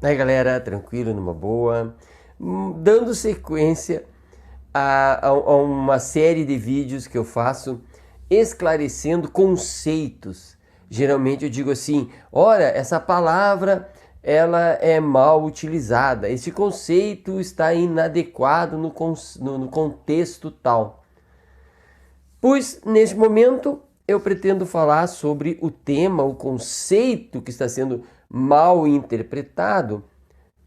Aí galera, tranquilo, numa boa, dando sequência a uma série de vídeos que eu faço esclarecendo conceitos. Geralmente eu digo assim, olha, essa palavra ela é mal utilizada, esse conceito está inadequado no contexto tal. Pois neste momento eu pretendo falar sobre o tema, o conceito que está sendo mal interpretado,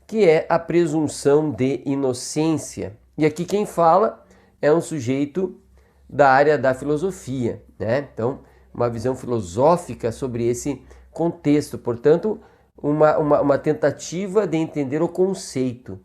que é a presunção de inocência. E aqui quem fala é um sujeito da área da filosofia, né? Então, uma visão filosófica sobre esse contexto, portanto, uma tentativa de entender o conceito.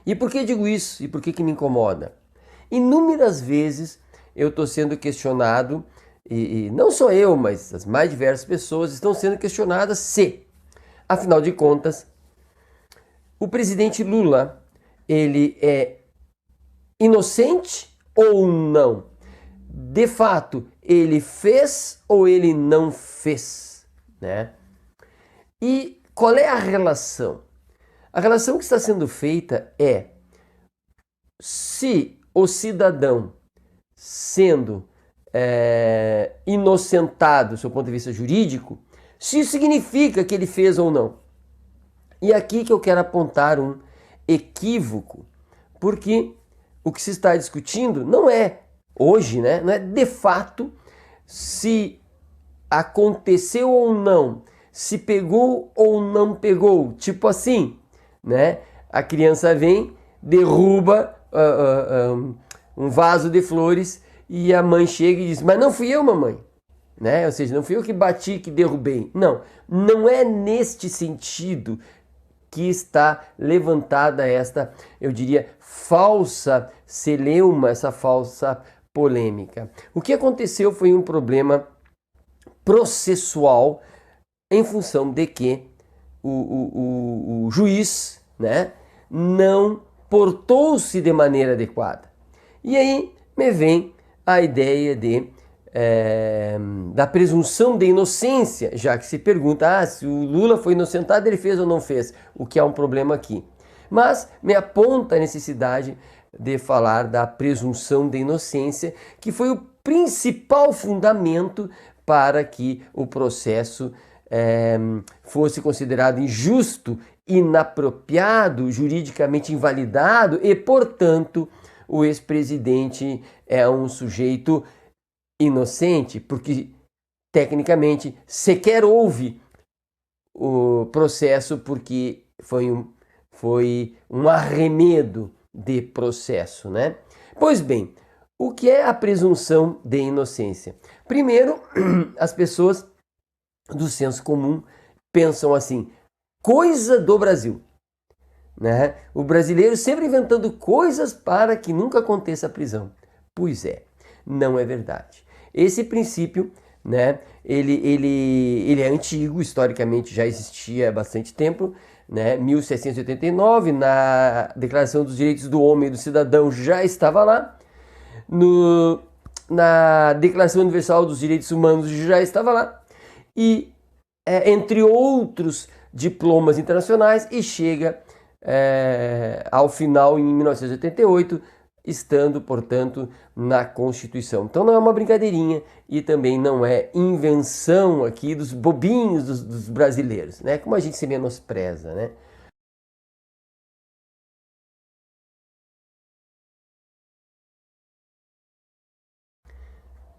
E por que digo isso? E por que me incomoda? Inúmeras vezes eu estou sendo questionado, e não só eu, mas as mais diversas pessoas estão sendo questionadas se, afinal de contas, o presidente Lula, ele é inocente ou não? De fato, ele fez ou ele não fez, né? E qual é a relação? A relação que está sendo feita é se o cidadão sendo inocentado do seu ponto de vista jurídico, se isso significa que ele fez ou não. E aqui que eu quero apontar um equívoco, porque o que se está discutindo não é hoje, né? Não é de fato se aconteceu ou não, se pegou ou não pegou. Tipo assim, né? A criança vem, derruba um vaso de flores e a mãe chega e diz, mas não fui eu, mamãe. Né? Ou seja, não fui eu que bati, que derrubei. Não, não é neste sentido que está levantada esta, eu diria, falsa celeuma, essa falsa polêmica. O que aconteceu foi um problema processual em função de que o juiz, né, não portou-se de maneira adequada. E aí me vem a ideia da presunção de inocência, já que se pergunta se o Lula foi inocentado, ele fez ou não fez, o que é um problema aqui. Mas me aponta a necessidade de falar da presunção de inocência, que foi o principal fundamento para que o processo fosse considerado injusto, inapropriado, juridicamente invalidado e, portanto, o ex-presidente é um sujeito inocente, porque tecnicamente sequer houve o processo, porque foi um arremedo de processo, né? Pois bem, o que é a presunção de inocência? Primeiro, as pessoas do senso comum pensam assim, coisa do Brasil, né? O brasileiro sempre inventando coisas para que nunca aconteça a prisão. Pois é, não é verdade. Esse princípio, né, ele é antigo, historicamente já existia há bastante tempo, né? 1789, na Declaração dos Direitos do Homem e do Cidadão já estava lá, na Declaração Universal dos Direitos Humanos já estava lá, e entre outros diplomas internacionais, e chega ao final em 1988, estando, portanto, na Constituição. Então não é uma brincadeirinha e também não é invenção aqui dos bobinhos dos brasileiros, né? Como a gente se menospreza, né?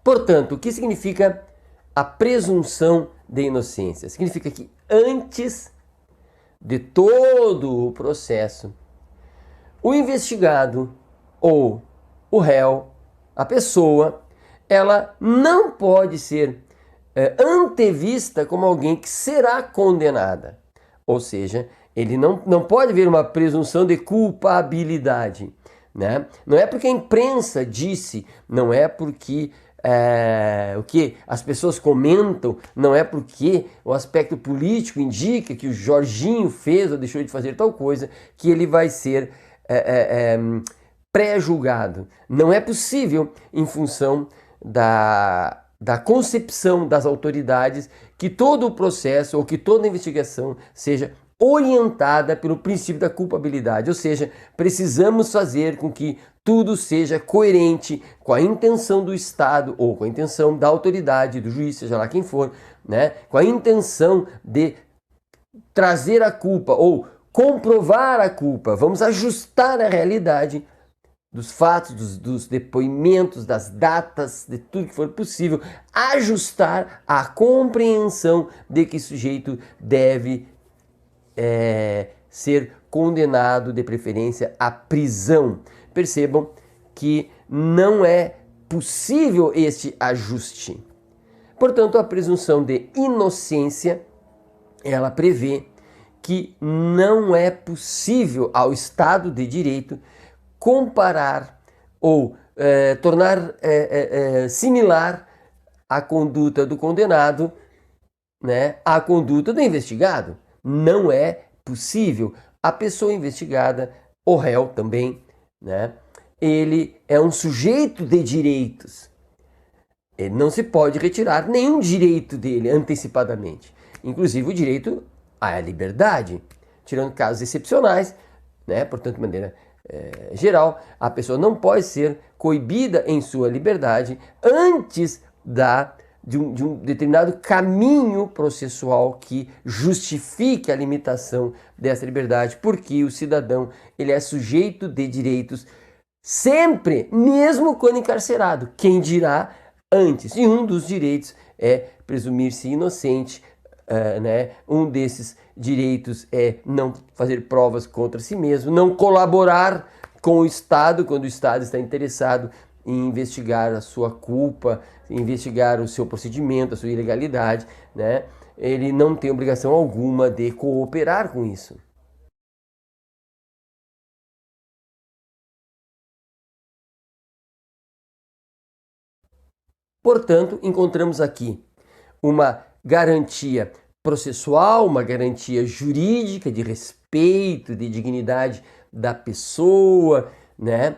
Portanto, o que significa a presunção de inocência? Significa que antes de todo o processo, o investigado ou o réu, a pessoa, ela não pode ser antevista como alguém que será condenada. Ou seja, ele não pode haver uma presunção de culpabilidade. Né? Não é porque a imprensa disse, não é porque o que as pessoas comentam, não é porque o aspecto político indica que o Jorginho fez ou deixou de fazer tal coisa, que ele vai ser pré-julgado. Não é possível, em função da concepção das autoridades, que todo o processo ou que toda a investigação seja orientada pelo princípio da culpabilidade, ou seja, precisamos fazer com que tudo seja coerente com a intenção do Estado ou com a intenção da autoridade, do juiz, seja lá quem for, né? Com a intenção de trazer a culpa ou comprovar a culpa. Vamos ajustar a realidade dos fatos, dos depoimentos, das datas, de tudo que for possível, ajustar a compreensão de que o sujeito deve ser condenado, de preferência, à prisão. Percebam que não é possível este ajuste. Portanto, a presunção de inocência, ela prevê que não é possível ao Estado de Direito comparar ou tornar similar a conduta do condenado, né, à conduta do investigado. Não é possível. A pessoa investigada, o réu também, né, ele é um sujeito de direitos. Ele não se pode retirar nenhum direito dele antecipadamente, inclusive o direito à liberdade, tirando casos excepcionais, né, portanto, de maneira geral, a pessoa não pode ser coibida em sua liberdade antes de um determinado caminho processual que justifique a limitação dessa liberdade, porque o cidadão ele é sujeito de direitos sempre, mesmo quando encarcerado. Quem dirá antes? E um dos direitos é presumir-se inocente, né? Um desses direitos é não fazer provas contra si mesmo, não colaborar com o Estado quando o Estado está interessado em investigar a sua culpa, investigar o seu procedimento, a sua ilegalidade, né? Ele não tem obrigação alguma de cooperar com isso. Portanto, encontramos aqui uma garantia processual, uma garantia jurídica de respeito, de dignidade da pessoa, né?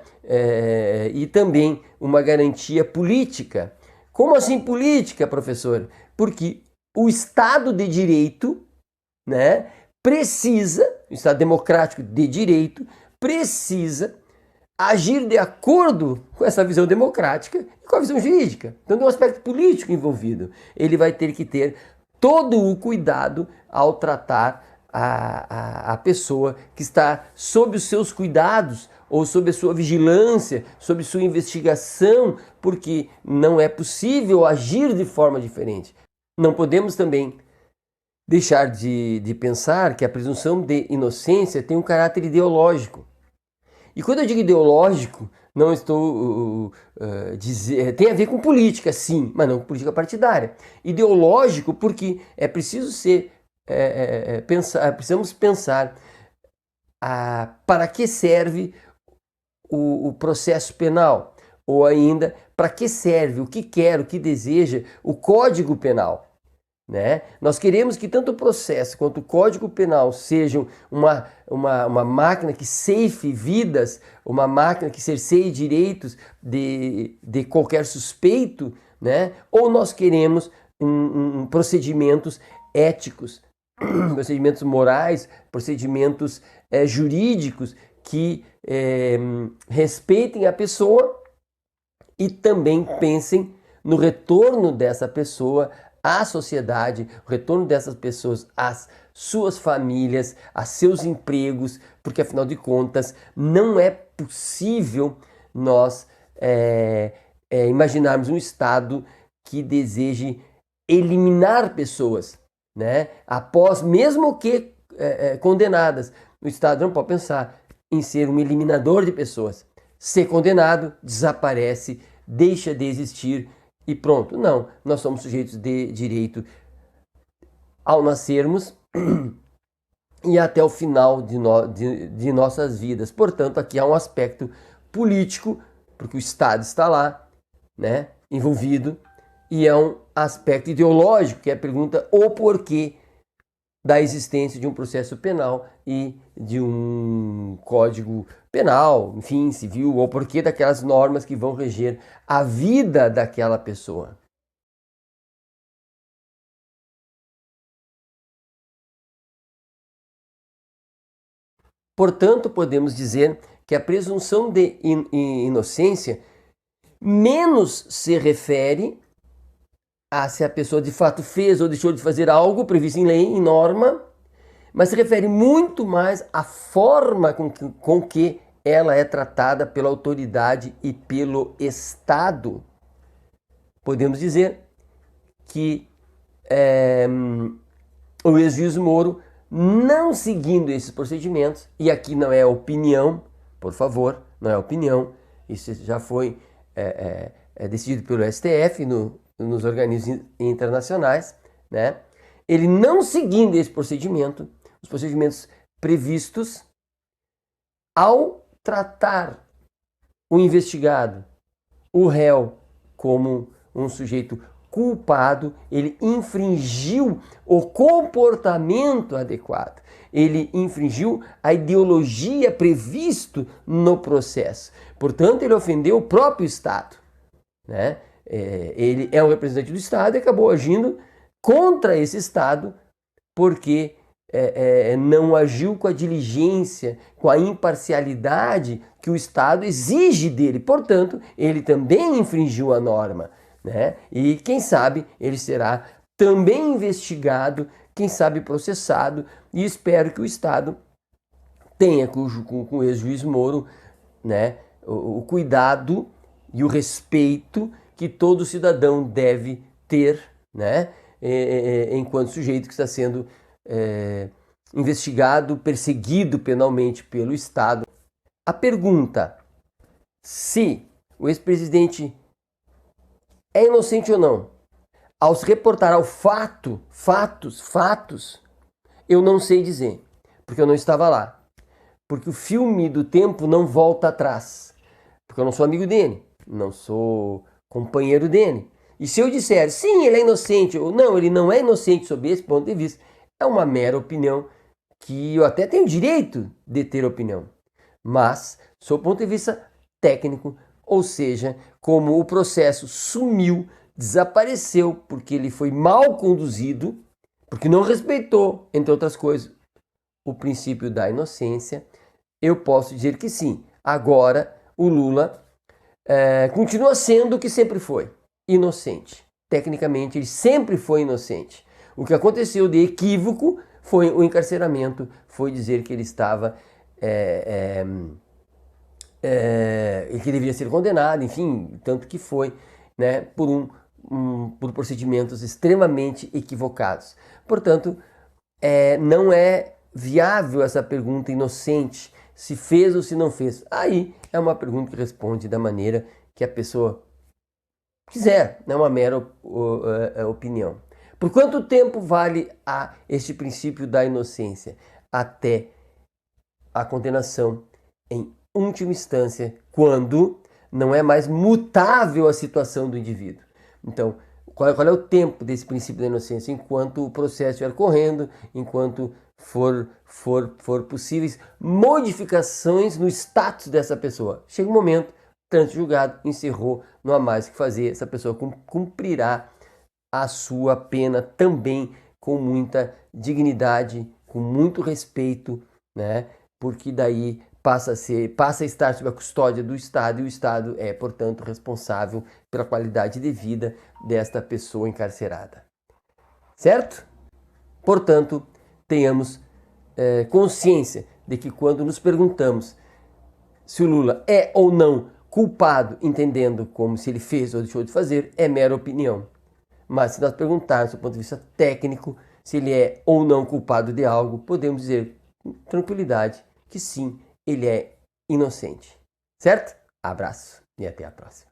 E também uma garantia política. Como assim política, professor? Porque o Estado de Direito, né, precisa, o Estado democrático de direito, precisa agir de acordo com essa visão democrática e com a visão jurídica. Então tem um aspecto político envolvido. Ele vai ter que ter todo o cuidado ao tratar a pessoa que está sob os seus cuidados ou sob a sua vigilância, sob sua investigação, porque não é possível agir de forma diferente. Não podemos também deixar de pensar que a presunção de inocência tem um caráter ideológico. E quando eu digo ideológico, não estou tem a ver com política, sim, mas não com política partidária. Ideológico porque é preciso precisamos pensar para que serve o processo penal, ou ainda para que serve, o que quer, o que deseja o Código Penal. Né? Nós queremos que tanto o processo quanto o Código Penal sejam uma máquina que ceife vidas, uma máquina que cerceie direitos de qualquer suspeito, né? Ou nós queremos procedimentos éticos, procedimentos morais, procedimentos jurídicos que respeitem a pessoa e também pensem no retorno dessa pessoa à sociedade, o retorno dessas pessoas às suas famílias, a seus empregos, porque afinal de contas não é possível nós imaginarmos um Estado que deseje eliminar pessoas, né? Após, mesmo que condenadas. O Estado não pode pensar em ser um eliminador de pessoas. Ser condenado, desaparece, deixa de existir e pronto. Não, nós somos sujeitos de direito ao nascermos e até o final de nossas vidas. Portanto, aqui há um aspecto político, porque o Estado está lá, né, envolvido, e é um aspecto ideológico, que é a pergunta o porquê da existência de um processo penal e de um código penal, enfim, civil, ou porquê daquelas normas que vão reger a vida daquela pessoa. Portanto, podemos dizer que a presunção de inocência menos se refere a se a pessoa de fato fez ou deixou de fazer algo previsto em lei, em norma, mas se refere muito mais à forma com que ela é tratada pela autoridade e pelo Estado. Podemos dizer que o ex-juiz Moro, não seguindo esses procedimentos, e aqui não é opinião, por favor, não é opinião, isso já foi decidido pelo STF nos organismos internacionais, né? Ele não seguindo esse procedimento, os procedimentos previstos, ao tratar o investigado, o réu, como um sujeito culpado, ele infringiu o comportamento adequado, ele infringiu a ideologia previsto no processo. Portanto, ele ofendeu o próprio Estado, né? Ele é um representante do Estado e acabou agindo contra esse Estado porque não agiu com a diligência, com a imparcialidade que o Estado exige dele. Portanto, ele também infringiu a norma, né? E quem sabe ele será também investigado, quem sabe processado, e espero que o Estado tenha com o ex-juiz Moro, né, o cuidado e o respeito que todo cidadão deve ter, né, enquanto sujeito que está sendo investigado, perseguido penalmente pelo Estado. A pergunta se o ex-presidente é inocente ou não, ao se reportar ao fatos, eu não sei dizer, porque eu não estava lá. Porque o filme do tempo não volta atrás. Porque eu não sou amigo dele, não sou companheiro dele. E se eu disser, sim, ele é inocente, ou não, ele não é inocente sob esse ponto de vista, é uma mera opinião que eu até tenho direito de ter opinião. Mas, sob o ponto de vista técnico, ou seja, como o processo sumiu, desapareceu, porque ele foi mal conduzido, porque não respeitou, entre outras coisas, o princípio da inocência, eu posso dizer que sim. Agora, o Lula continua sendo o que sempre foi, inocente. Tecnicamente, ele sempre foi inocente. O que aconteceu de equívoco foi o encarceramento, foi dizer que ele estava... que devia ser condenado, enfim, tanto que foi, né, por procedimentos extremamente equivocados. Portanto, não é viável essa pergunta inocente, se fez ou se não fez. Aí é uma pergunta que responde da maneira que a pessoa quiser, não é uma mera opinião. Por quanto tempo vale este princípio da inocência? Até a condenação em última instância, quando não é mais mutável a situação do indivíduo. Então, qual é o tempo desse princípio da inocência? Enquanto o processo estiver correndo, enquanto for possíveis modificações no status dessa pessoa. Chega um momento, trânsito julgado, encerrou, não há mais o que fazer, essa pessoa cumprirá a sua pena também com muita dignidade, com muito respeito, né? Porque daí passa a estar sob a custódia do Estado, e o Estado é, portanto, responsável pela qualidade de vida desta pessoa encarcerada. Certo? Portanto, tenhamos consciência de que quando nos perguntamos se o Lula é ou não culpado, entendendo como se ele fez ou deixou de fazer, é mera opinião. Mas se nós perguntarmos do ponto de vista técnico se ele é ou não culpado de algo, podemos dizer com tranquilidade que sim, ele é inocente. Certo? Abraço e até a próxima.